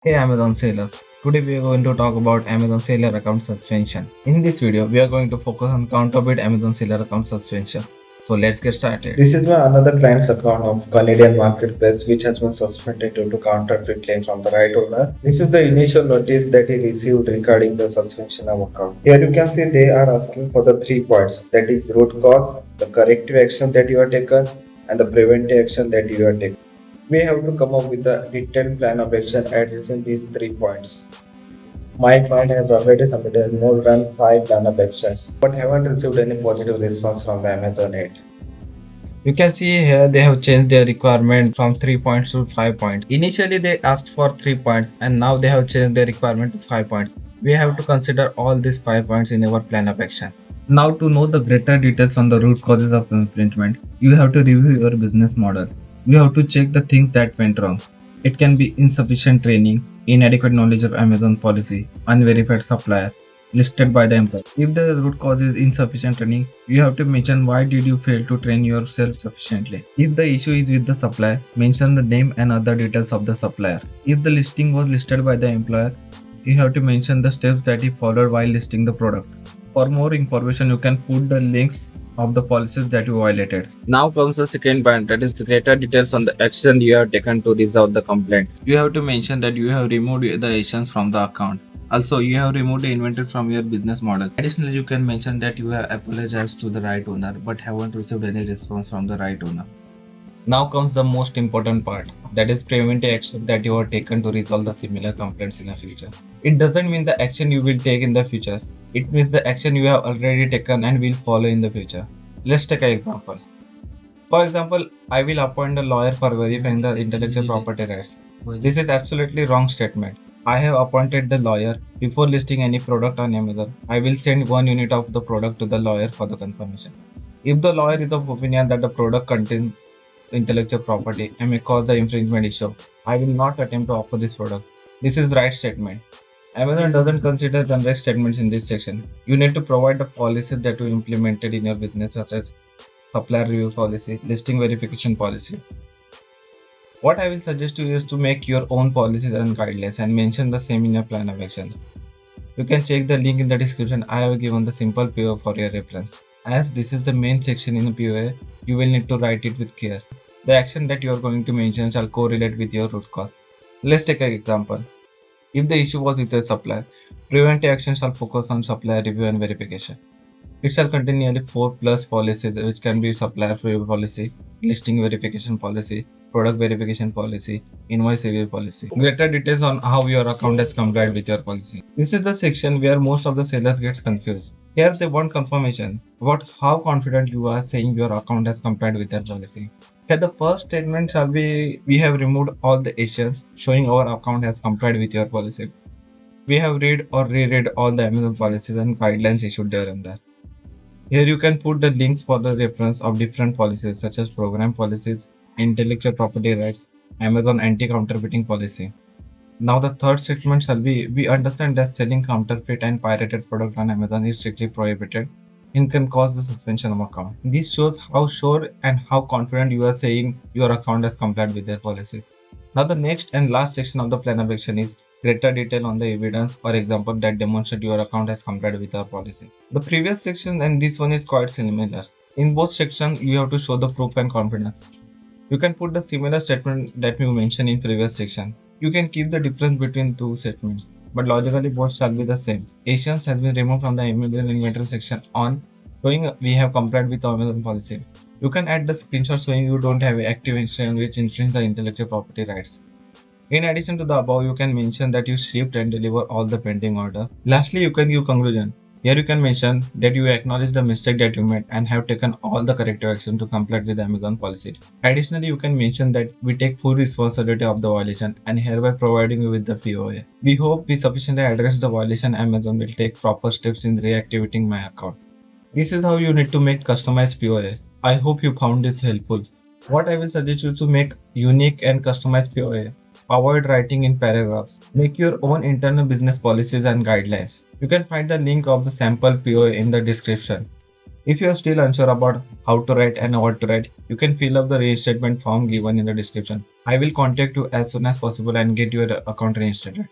Hey Amazon sellers, today we are going to talk about Amazon seller account suspension. In this video, we are going to focus on counterfeit Amazon seller account suspension. So let's get started. This is another client's account of Canadian marketplace which has been suspended due to counterfeit claim from the right owner. This is the initial notice that he received regarding the suspension of account. Here you can see they are asking for the 3 points, that is root cause, the corrective action that you have taken, and the preventive action that you have taken. We have to come up with a detailed plan of action addressing these 3 points. My client has already submitted more than 5 plan of actions but haven't received any positive response from the Amazon yet. You can see here they have changed their requirement from 3 points to 5 points. Initially they asked for 3 points and now they have changed their requirement to 5 points. We have to consider all these 5 points in our plan of action. Now to know the greater details on the root causes of infringement, you have to review your business model. You have to check the things that went wrong. It can be insufficient training, inadequate knowledge of Amazon policy, unverified supplier, listed by the employer. If the root cause is insufficient training, you have to mention why did you fail to train yourself sufficiently. If the issue is with the supplier, mention the name and other details of the supplier. If the listing was listed by the employer, you have to mention the steps that he followed while listing the product. For more information, you can put the links of the policies that you violated. Now comes the second point, that is the greater details on the action you have taken to resolve the complaint. You have to mention that you have removed the actions from the account. Also, you have removed the inventory from your business model. Additionally, you can mention that you have apologized to the right owner but haven't received any response from the right owner. Now comes the most important part, that is preventive action that you have taken to resolve the similar complaints in the future. It doesn't mean the action you will take in the future. It means the action you have already taken and will follow in the future. Let's take an example. For example, I will appoint a lawyer for verifying the intellectual property rights. This is absolutely wrong statement. I have appointed the lawyer before listing any product on Amazon. I will send 1 unit of the product to the lawyer for the confirmation. If the lawyer is of opinion that the product contains intellectual property and may cause the infringement issue, I will not attempt to offer this product. This is right statement. Amazon doesn't consider generic statements in this section. You need to provide the policies that you implemented in your business, such as supplier review policy, listing verification policy. What I will suggest you is to make your own policies and guidelines and mention the same in your plan of action. You can check the link in the description. I have given the simple POA for your reference. As this is the main section in the POA, you will need to write it with care. The action that you are going to mention shall correlate with your root cause. Let's take an example. If the issue was with a supplier, preventive action shall focus on supplier review and verification. It shall contain nearly 4 plus policies, which can be supplier review policy, listing verification policy, product verification policy, invoice review policy. Greater details on how your account has complied with your policy. This is the section where most of the sellers get confused. Here they want confirmation about how confident you are saying your account has complied with their policy. Here the first statement shall be, we have removed all the actions showing our account has complied with your policy. We have read or reread all the Amazon policies and guidelines issued there and there. Here you can put the links for the reference of different policies such as program policies, intellectual property rights, Amazon anti-counterfeiting policy. Now the third statement shall be, we understand that selling counterfeit and pirated product on Amazon is strictly prohibited and can cause the suspension of account. This shows how sure and how confident you are saying your account has complied with their policy. Now the next and last section of the plan of action is greater detail on the evidence or example that demonstrate your account has complied with our policy. The previous section and this one is quite similar. In both sections, you have to show the proof and confidence. You can put the similar statement that we mentioned in previous section. You can keep the difference between two statements, but logically both shall be the same. Asians has been removed from the Amazon inventory section on showing we have complied with the Amazon policy. You can add the screenshot showing you don't have active action which infringe the intellectual property rights. In addition to the above, you can mention that you shipped and deliver all the pending order. Lastly, you can give conclusion. Here you can mention that you acknowledge the mistake that you made and have taken all the corrective action to comply with the Amazon policy. Additionally, you can mention that we take full responsibility of the violation and hereby providing you with the POA. We hope we sufficiently address the violation. Amazon will take proper steps in reactivating my account. This is how you need to make customized POA. I hope you found this helpful. What I will suggest you to make unique and customized POA. Avoid writing in paragraphs. Make your own internal business policies and guidelines. You can find the link of the sample POA in the description. If you are still unsure about how to write and what to write, you can fill up the reinstatement form given in the description. I will contact you as soon as possible and get your account reinstated.